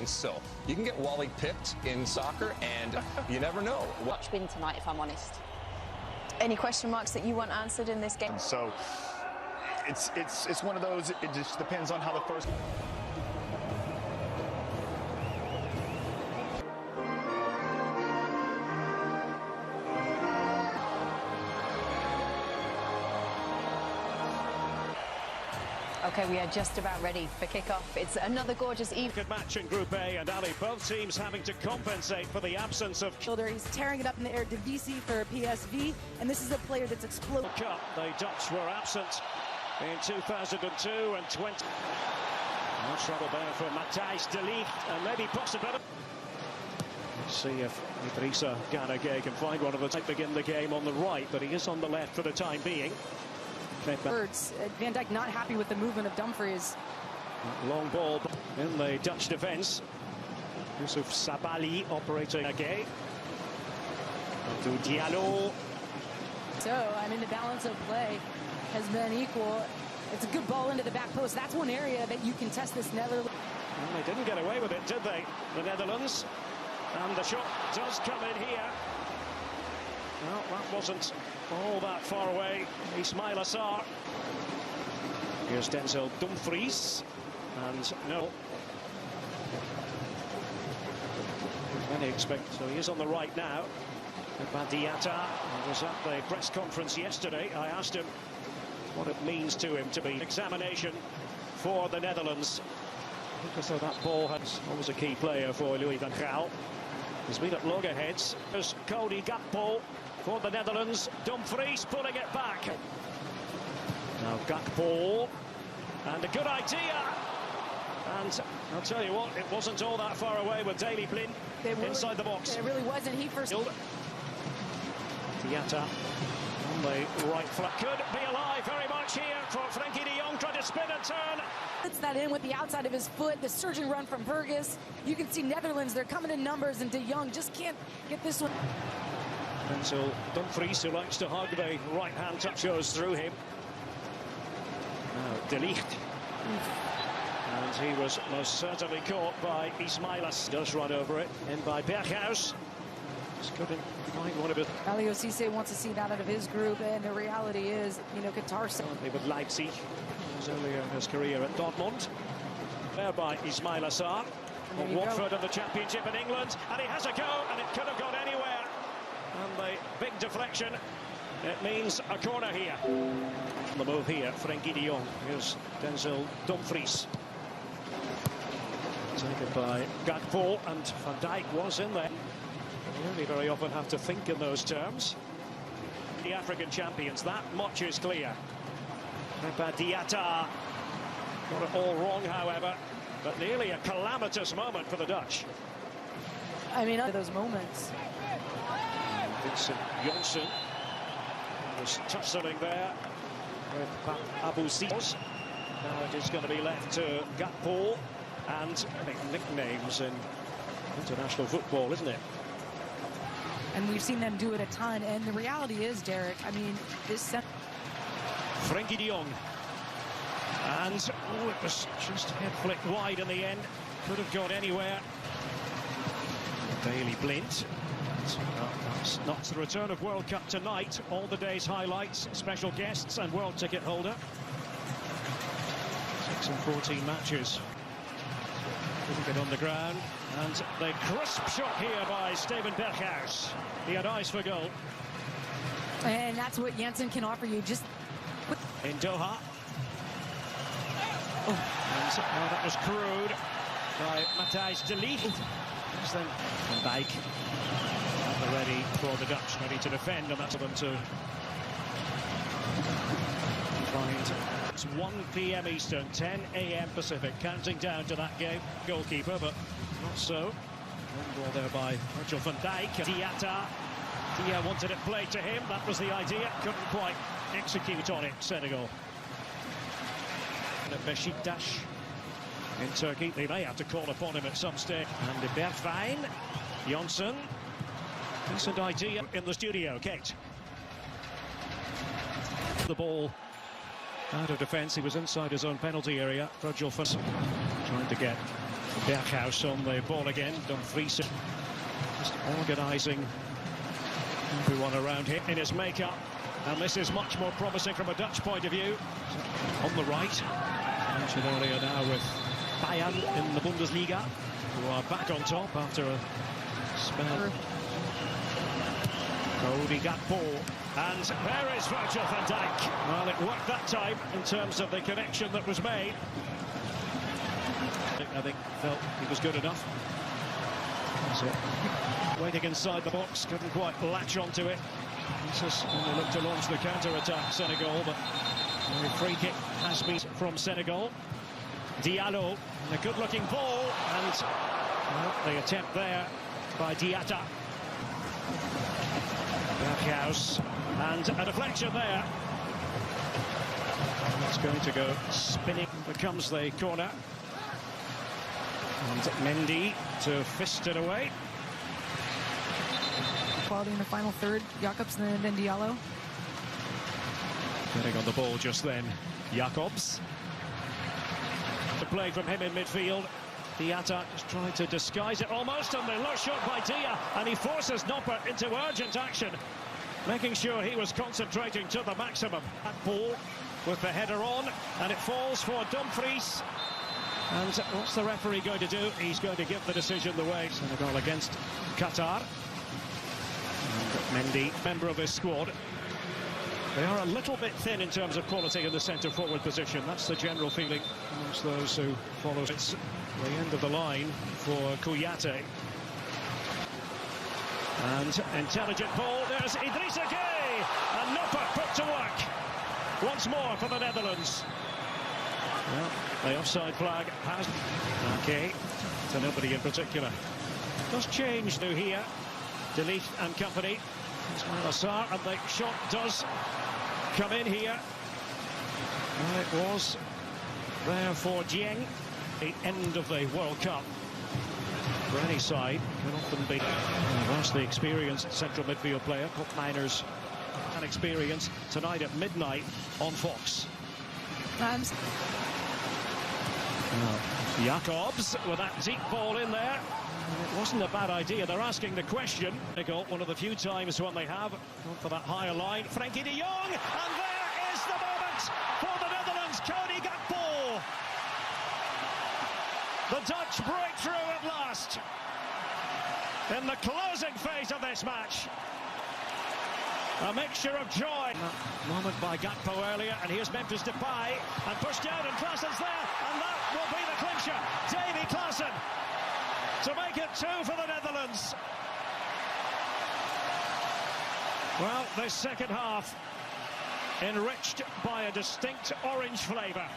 So you can get Wally pipped in soccer, and you never know. Watch win tonight, if I'm honest. Any question marks that you want answered in this game? So it's one of those. It just depends on how the first. Okay, we are just about ready for kickoff. It's another gorgeous evening. Good match in Group A, and Ali, both teams having to compensate for the absence of shoulder. He's tearing it up in the air. Divisi for PSV, and this is a player that's exploded. Cup. The Dutch were absent in 2002 and 20. No trouble there for Matthijs de Ligt, and maybe possibility. Let's see if Idrissa Gana Gueye can find one of the to begin the game on the right, but he is on the left for the time being. Birds. Van Dijk not happy with the movement of Dumfries. Long ball in the Dutch defence. Yusuf Sabali operating again. To Diallo. So, I mean, the balance of play has been equal. It's a good ball into the back post. That's one area that you can test this Netherlands. Well, they didn't get away with it, did they? The Netherlands. And the shot does come in here. Well, that wasn't all that far away. Ismail Assar. Here's Denzel Dumfries. And no. Many expect, so he is on the right now. Badiata was at the press conference yesterday. I asked him what it means to him to be an examination for the Netherlands. Because that ball has always a key player for Louis van Gaal. He's been at loggerheads. There's Cody Gakpo for the Netherlands. Dumfries pulling it back. Now Gakpo. And a good idea. And I'll tell you what, it wasn't all that far away with Daley Blind inside the box. It really wasn't. He first. Diatta on the right flank. Could be alive very much here for Frenkie de Jong, trying to spin and turn. Puts that in with the outside of his foot. The surging run from Burgess. You can see Netherlands, they're coming in numbers, and de Jong just can't get this one. Denzel Dumfries, who likes to hug the right-hand touch, goes through him. Now, De Ligt. And he was most certainly caught by Ismail Assar. Does run over it, in by Berghuis. Just couldn't find one of his. Aliou Cisse wants to see that out of his group, and the reality is, you know, Qatar. With Leipzig, he was earlier in his career at Dortmund. There by Ismail Assar. On Watford of the Championship in England, and he has a go, and it could have gone anywhere. And the big deflection, it means a corner here. On the move here, Frenkie de Jong. Here's Denzel Dumfries. Taken by Gakpo, and Van Dijk was in there. You really very often have to think in those terms. The African champions, that much is clear. Diatta got it all wrong, however, but nearly a calamitous moment for the Dutch. I mean, those moments. Vincent Janssen was tussling there with Abu Sis. Now it is going to be left to Gakpo, and I think nicknames in international football, isn't it? And we've seen them do it a ton, and the reality is, Derek, I mean, this... Frenkie de Jong. And, oh, it was just head flicked wide in the end. Could have gone anywhere. Daley Blind. That's not the return of World Cup tonight. All the day's highlights, special guests and world ticket holder. 6 and 14 matches. Couldn't get on the ground. And the crisp shot here by Steven Berghuis. He had eyes for goal. And that's what Janssen can offer you. Just in Doha. Oh. And now that was crude by Matthijs de Ligt. Then Van Dijk ready for the Dutch, ready to defend, and that's for them to find. It's 1 p.m. Eastern, 10 a.m. Pacific, counting down to that game. Goalkeeper, but not so. One ball there by Virgil van Dijk. Diatta. Dia wanted it played to him. That was the idea. Couldn't quite execute on it, Senegal. And at Beşiktaş in Turkey, they may have to call upon him at some stage. And de Bergwijn, Janssen. Decent idea in the studio, Kate. The ball out of defence. He was inside his own penalty area. Virgil van Dijk trying to get Berghuis on the ball again. Dumfries just organising everyone around him in his makeup. And this is much more promising from a Dutch point of view. On the right, mentioned earlier now with Bayern in the Bundesliga, who are back on top after a spell. Cody Gakpo, and there is Virgil van Dijk. Well, it worked that time in terms of the connection that was made. I think felt he was good enough. Waiting inside the box, couldn't quite latch onto it. Jesus only looked to launch the counter-attack, Senegal, but the free kick has been from Senegal. Diallo, and a good-looking ball, and the attempt there by Diatta. Berghuis, and a deflection there. It's going to go spinning, becomes the corner. And Mendy to fist it away. Quality in the final third, Jacobs and then Diallo. Getting on the ball just then, Jacobs. The play from him in midfield. Diatta just trying to disguise it almost, and the low shot by Dia, and he forces Noppert into urgent action, making sure he was concentrating to the maximum. That ball with the header on, and it falls for Dumfries. And what's the referee going to do? He's going to give the decision the way. Senegal against Qatar. And Mendy, member of his squad. They are a little bit thin in terms of quality in the centre-forward position. That's the general feeling amongst those who follow. It's the end of the line for Kouyaté. And intelligent ball. There's Idrissa Gueye. And Noppert put to work. Once more for the Netherlands. Well, the offside flag has... Okay, to nobody in particular. Does change now here. Delete and company. Ismail Assar, and the shot does come in here. Well, it was there for Dieng. The end of the World Cup for any side can often be a vastly experienced central midfield player. Cup Niners and experience tonight at midnight on Fox. Jacobs with that deep ball in there. It wasn't a bad idea. They're asking the question. They got one of the few times when they have gone for that higher line. Frankie de Jong, and there is the moment for the Netherlands. Cody Gakpo. The Dutch breakthrough at last in the closing phase of this match. A mixture of joy. Moment by Gakpo earlier, and here's Memphis Depay, and pushed out, and Klaasen's there, and that will be the clincher. Davy Klaasen to make it 2 for the Netherlands. Well, this second half enriched by a distinct orange flavour.